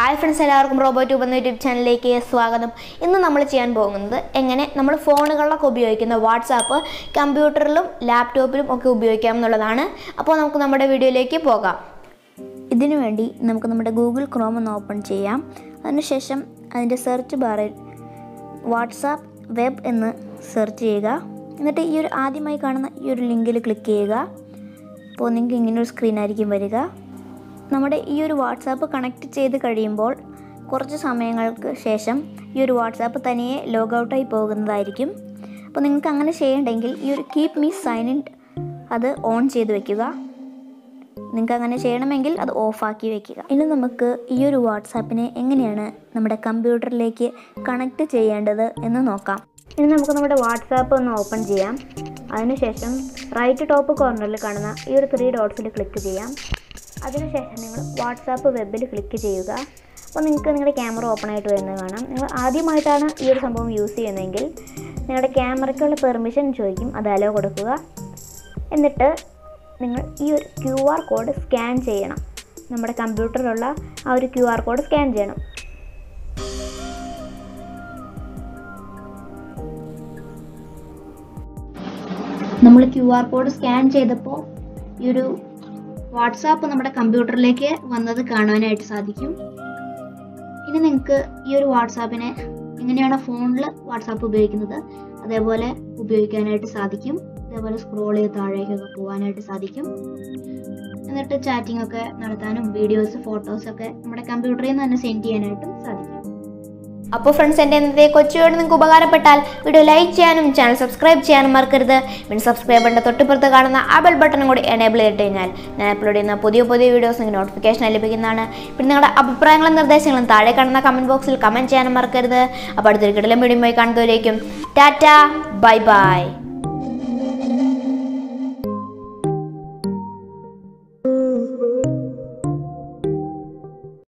Hi friends, എല്ലാവർക്കും റോബോട്യൂബ് എന്ന YouTube ചാനലിലേക്ക് സ്വാഗതം. ഇന്ന് നമ്മൾ ചെയ്യാൻ പോകുന്നത് എങ്ങനെ നമ്മൾ ഫോണുകളിലൊക്കെ ഉപയോഗിക്കുന്ന വാട്സാപ്പ് കമ്പ്യൂട്ടറിലും ലാപ്ടോപ്പിലും ഒക്കെ ഉപയോഗിക്കാം എന്നുള്ളതാണ്. അപ്പോൾ നമുക്ക് നമ്മുടെ വീഡിയോയിലേക്ക് പോകാം. ഇതിനു വേണ്ടി നമുക്ക് നമ്മുടെ ഗൂഗിൾ ക്രോം ഒന്ന് ഓപ്പൺ ചെയ്യാം. അതിനുശേഷം അതിൻ്റെ സെർച്ച് ബാറിൽ വാട്സാപ്പ് വെബ് എന്ന് സെർച്ച് ചെയ്യുക. എന്നിട്ട് ഈ ഒരു ആദ്യമായി കാണുന്ന ഈ ഒരു ലിങ്കിൽ ക്ലിക്ക് ചെയ്യുക. അപ്പോൾ നിങ്ങൾക്ക് ഇങ്ങനൊരു സ്ക്രീൻ ആയിരിക്കും വരിക. നമ്മുടെ ഈ ഒരു വാട്സാപ്പ് കണക്ട് ചെയ്ത് കഴിയുമ്പോൾ കുറച്ച് സമയങ്ങൾക്ക് ശേഷം ഈ ഒരു വാട്സാപ്പ് തനിയെ ലോഗൗട്ടായി പോകുന്നതായിരിക്കും. അപ്പോൾ നിങ്ങൾക്ക് അങ്ങനെ ചെയ്യണമെങ്കിൽ ഈ ഒരു കീപ് മീ സൈൻ ഇൻ അത് ഓൺ ചെയ്ത് വെക്കുക. നിങ്ങൾക്ക് അങ്ങനെ ചെയ്യണമെങ്കിൽ അത് ഓഫാക്കി വെക്കുക. ഇനി നമുക്ക് ഈ ഒരു വാട്സാപ്പിനെ എങ്ങനെയാണ് നമ്മുടെ കമ്പ്യൂട്ടറിലേക്ക് കണക്ട് ചെയ്യേണ്ടത് എന്ന് നോക്കാം. ഇനി നമുക്ക് നമ്മുടെ വാട്സാപ്പ് ഒന്ന് ഓപ്പൺ ചെയ്യാം. അതിനുശേഷം റൈറ്റ് ടോപ്പ് കോർണറിൽ കാണുന്ന ഈ ഒരു 3 ഡോട്ട്സിൽ ക്ലിക്ക് ചെയ്യാം. അതിനുശേഷം നിങ്ങൾ വാട്സാപ്പ് വെബിൽ ക്ലിക്ക് ചെയ്യുക. അപ്പോൾ നിങ്ങൾക്ക് നിങ്ങളുടെ ക്യാമറ ഓപ്പൺ ആയിട്ട് വരുന്നത് കാണാം. നിങ്ങൾ ആദ്യമായിട്ടാണ് ഈ ഒരു സംഭവം യൂസ് ചെയ്യുന്നതെങ്കിൽ നിങ്ങളുടെ ക്യാമറയ്ക്കുള്ള പെർമിഷൻ ചോദിക്കും, അത് അലോ കൊടുക്കുക. എന്നിട്ട് നിങ്ങൾ ഈ ഒരു QR കോഡ് സ്കാൻ ചെയ്യണം. നമ്മുടെ കമ്പ്യൂട്ടറിലുള്ള ആ ഒരു QR കോഡ് സ്കാൻ ചെയ്യണം. നമ്മൾ QR കോഡ് സ്കാൻ ചെയ്തപ്പോൾ ഈ ഒരു വാട്സാപ്പ് നമ്മുടെ കമ്പ്യൂട്ടറിലേക്ക് വന്നത് കാണാനായിട്ട് സാധിക്കും. ഇനി നിങ്ങൾക്ക് ഈ ഒരു വാട്സാപ്പിനെ എങ്ങനെയാണ് ഫോണിൽ വാട്സാപ്പ് ഉപയോഗിക്കുന്നത് അതേപോലെ ഉപയോഗിക്കാനായിട്ട് സാധിക്കും. അതേപോലെ സ്ക്രോൾ ചെയ്ത് താഴേക്കൊക്കെ പോകാനായിട്ട് സാധിക്കും. എന്നിട്ട് ചാറ്റിംഗ് ഒക്കെ നടത്താനും വീഡിയോസ് ഫോട്ടോസൊക്കെ നമ്മുടെ കമ്പ്യൂട്ടറിൽ നിന്ന് തന്നെ സെൻഡ് ചെയ്യാനായിട്ടും സാധിക്കും. അപ്പോൾ ഫ്രണ്ട്സ്, എൻ്റെ ഇന്നത്തെ കൊച്ചു വീഡിയോ നിങ്ങൾക്ക് ഉപകാരപ്പെട്ടാൽ വീഡിയോ ലൈക്ക് ചെയ്യാനും ചാനൽ സബ്സ്ക്രൈബ് ചെയ്യാനും മറക്കരുത്. പിന്നെ സബ്സ്ക്രൈബറിൻ്റെ തൊട്ടിപ്പുറത്ത് കാണുന്ന ആ ബെൽ ബട്ടണും കൂടി എനേബിൾ ചെയ്തിട്ട് കഴിഞ്ഞാൽ ഞാൻ അപ്ലോഡ് ചെയ്യുന്ന പുതിയ വീഡിയോസ് നിങ്ങൾക്ക് നോട്ടിഫിക്കേഷൻ ലഭിക്കുന്നതാണ്. പിന്നെ നിങ്ങളുടെ അഭിപ്രായങ്ങളും നിർദ്ദേശങ്ങളും താഴെ കാണുന്ന കമൻറ്റ് ബോക്സിൽ കമൻറ്റ് ചെയ്യാനും മറക്കരുത്. അപ്പോൾ അടുത്തൊരു കിടലും വീഡിയോയുമായി കാണുന്നവരേക്കും ടാറ്റ, ബൈ ബൈ.